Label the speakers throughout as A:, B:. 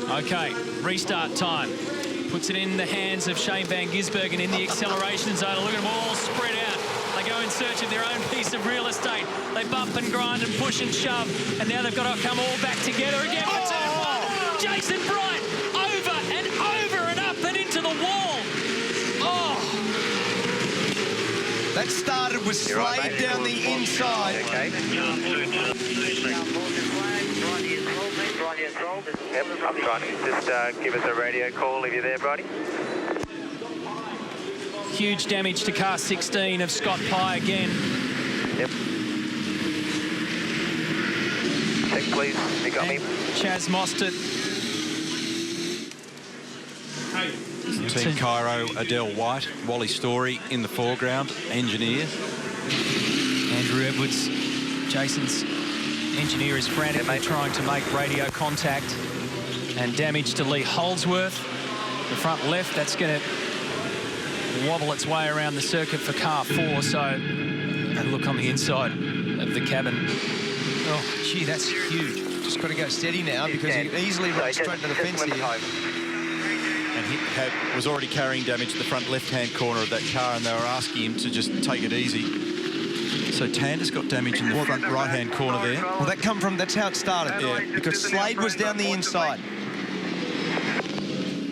A: Okay, restart time. Puts it in the hands of Shane Van Gisbergen in the acceleration zone. Look at them all spread out. They go in search of their own piece of real estate. They bump and grind and push and shove. And now they've got to come all back together again. Jason Bright over and up and into the wall. Oh.
B: That started with Slade down the inside.
C: Okay. Yep, I'm trying to just give us a radio call if you're there, Bridie.
A: Huge damage to car 16 of Scott Pye again.
C: Yep. Check, please. You got me?
A: Chaz Mostert.
D: Team Cairo, Adele White, Wally Story in the foreground, engineer.
A: Andrew Edwards, Jason's engineer, is frantically trying to make radio contact. And damage to Lee Holdsworth. The front left, that's going to wobble its way around the circuit for car 4. So a look on the inside of the cabin. Oh, gee, that's huge.
B: Just got to go steady now because he easily runs straight to the fence here.
D: And he was already carrying damage to the front left-hand corner of that car, and they were asking him to just take it easy. So Tander's got damage in the front right-hand corner there.
B: Well, that's how it started. Yeah. Because Slade was down the inside.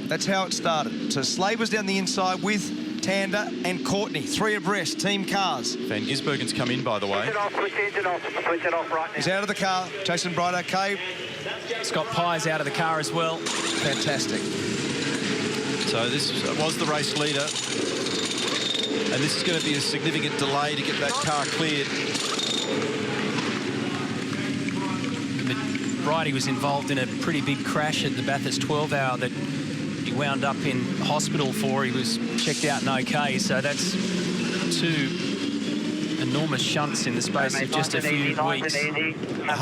B: That's how it started. So Slade was down the inside with Tander and Courtney, 3 abreast, team cars.
D: Van Gisbergen's come in, by the way.
C: Switch it off right now.
B: He's out of the car. Jason Bright, okay.
A: Scott Pye's out of the car as well.
B: Fantastic.
D: So this was the race leader. And this is going to be a significant delay to get that car cleared.
A: Bridie was involved in a pretty big crash at the Bathurst 12 hour that he wound up in hospital for. He was checked out and okay. So that's 2 enormous shunts in the space of just a few weeks.
D: The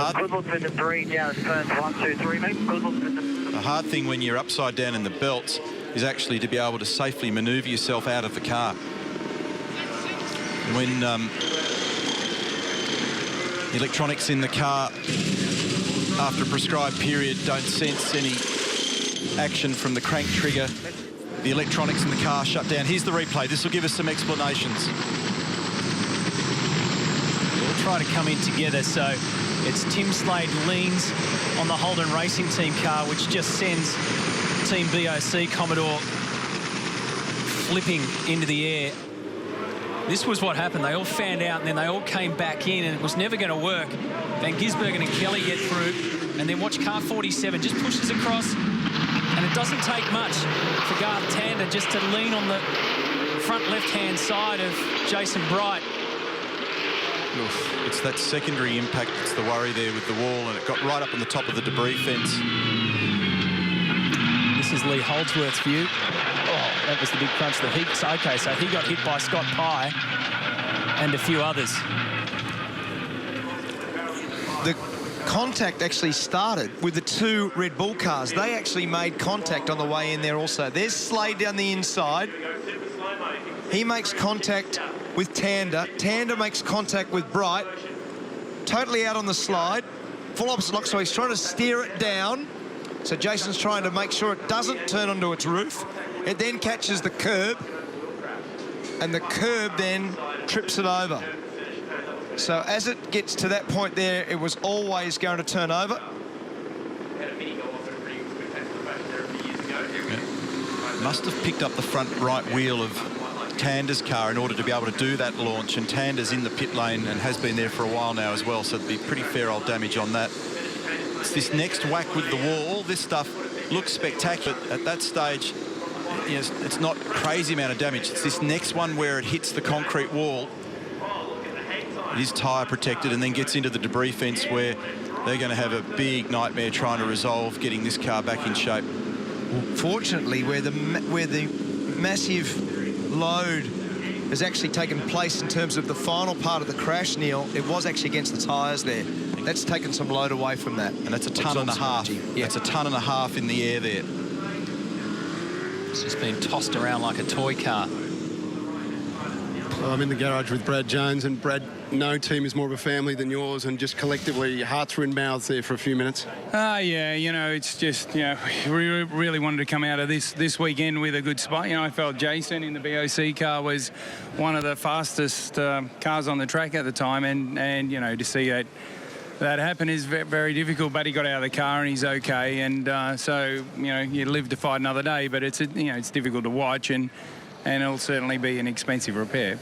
D: hard thing when you're upside down in the belts is actually to be able to safely manoeuvre yourself out of the car. When electronics in the car after a prescribed period don't sense any action from the crank trigger, the electronics in the car shut down. Here's the replay. This will give us some explanations.
A: We'll try to come in together. So it's Tim Slade leans on the Holden Racing Team car, which just sends Team BOC Commodore flipping into the air. This was what happened. They all fanned out and then they all came back in, and it was never going to work. Van Gisbergen and Kelly get through, and then watch car 47 just pushes across, and it doesn't take much for Garth Tander just to lean on the front left-hand side of Jason Bright.
D: Oof. It's that secondary impact that's the worry there with the wall, and it got right up on the top of the debris fence.
A: This is Lee Holdsworth's view. Oh, that was the big crunch that he... Okay, so he got hit by Scott Pye and a few others.
B: The contact actually started with the 2 Red Bull cars. They actually made contact on the way in there also. There's Slade down the inside. He makes contact with Tander. Tander makes contact with Bright. Totally out on the slide. Full opposite lock, so he's trying to steer it down. So Jason's trying to make sure it doesn't turn onto its roof. It then catches the curb, and the curb then trips it over. So as it gets to that point there, it was always going to turn over.
D: Yeah. Must have picked up the front right wheel of Tander's car in order to be able to do that launch, and Tander's in the pit lane and has been there for a while now as well, so it'd be pretty fair old damage on that. It's this next whack with the wall. All this stuff looks spectacular. At that stage, you know, it's not crazy amount of damage. It's this next one where it hits the concrete wall. It is tyre protected and then gets into the debris fence, where they're going to have a big nightmare trying to resolve getting this car back in shape.
B: Well, fortunately, where the massive load has actually taken place in terms of the final part of the crash, Neil, it was actually against the tyres there. That's taken some load away from that.
D: And that's a tonne and a half. Yeah. That's a tonne and a half in the air there.
A: It's just been tossed around like a toy car.
E: I'm in the garage with Brad Jones, and Brad, no team is more of a family than yours, and just collectively hearts were in mouths there for a few minutes.
F: Yeah, you know, it's just, you know, we really wanted to come out of this weekend with a good spot. You know, I felt Jason in the BOC car was one of the fastest cars on the track at the time, and you know, to see that happen is very difficult, but he got out of the car and he's okay, and so, you know, you live to fight another day, but it's, you know, it's difficult to watch, and it'll certainly be an expensive repair.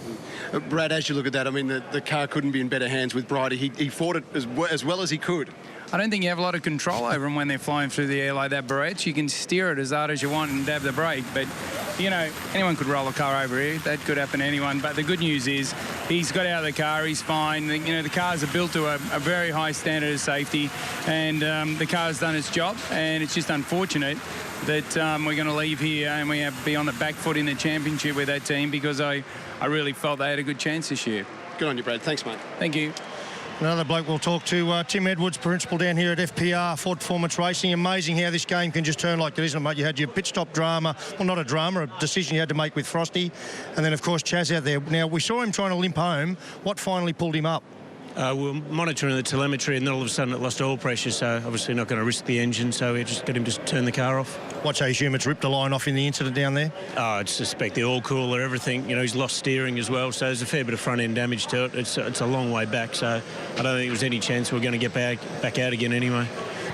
E: Brad, as you look at that, I mean, the car couldn't be in better hands with Bridie. He fought it as well as he could.
F: I don't think you have a lot of control over them when they're flying through the air like that, Barrett's. You can steer it as hard as you want and dab the brake, but, you know, anyone could roll a car over here. That could happen to anyone, but the good news is he's got out of the car, he's fine. You know, the cars are built to a very high standard of safety, and the car's done its job, and it's just unfortunate that we're going to leave here and we have to be on the back foot in the championship with that team, because I really felt they had a good chance this year.
E: Good on you, Brad. Thanks, mate.
F: Thank you.
G: Another bloke we'll talk to, Tim Edwards, principal down here at FPR, Ford Performance Racing. Amazing how this game can just turn like that, isn't it, mate? You had your pit stop drama, well, not a drama, a decision you had to make with Frosty, and then, of course, Chaz out there. Now, we saw him trying to limp home. What finally pulled him up?
H: We were monitoring the telemetry, and then all of a sudden it lost oil pressure, so obviously not going to risk the engine, so we just got him to turn the car off.
G: What's I assume it's ripped a line off in the incident down there?
H: Oh, I suspect the oil cooler, everything. You know, he's lost steering as well, so there's a fair bit of front-end damage to it. It's a long way back, so I don't think there was any chance we were going to get back out again anyway.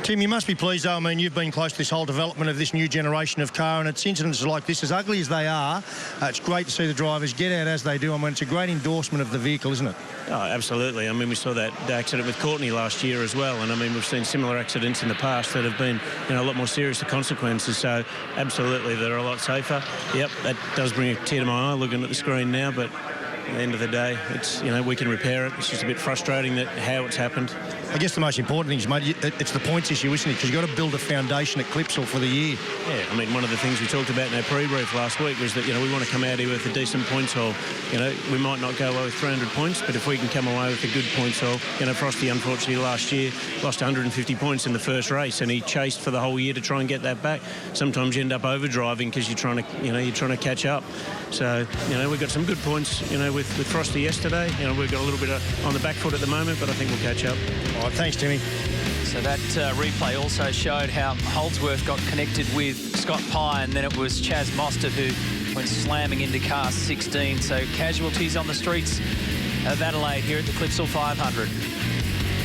G: Tim, you must be pleased, though. I mean, you've been close to this whole development of this new generation of car, and it's incidents like this, as ugly as they are, it's great to see the drivers get out as they do. I mean, it's a great endorsement of the vehicle, isn't it?
H: Oh, absolutely. I mean, we saw the accident with Courtney last year as well, and I mean, we've seen similar accidents in the past that have been, you know, a lot more serious, the consequences, so absolutely they're a lot safer. Yep, that does bring a tear to my eye looking at the screen now, but at the end of the day, it's, you know, we can repair it. It's just a bit frustrating that how it's happened.
G: I guess the most important thing is, mate, it's the points issue, isn't it? Because you've got to build a foundation at Clipsal for the year.
H: Yeah, I mean, one of the things we talked about in our pre-brief last week was that, you know, we want to come out here with a decent points haul. You know, we might not go away with 300 points, but if we can come away with a good points haul, you know, Frosty, unfortunately, last year lost 150 points in the first race, and he chased for the whole year to try and get that back. Sometimes you end up overdriving because you're trying to catch up. So, you know, we've got some good points, you know, with Frosty yesterday. You know, we've got a little bit on the back foot at the moment, but I think we'll catch up.
G: All right, thanks, Timmy.
A: So that replay also showed how Holdsworth got connected with Scott Pye, and then it was Chaz Mostert who went slamming into car 16. So casualties on the streets of Adelaide here at the Clipsal 500.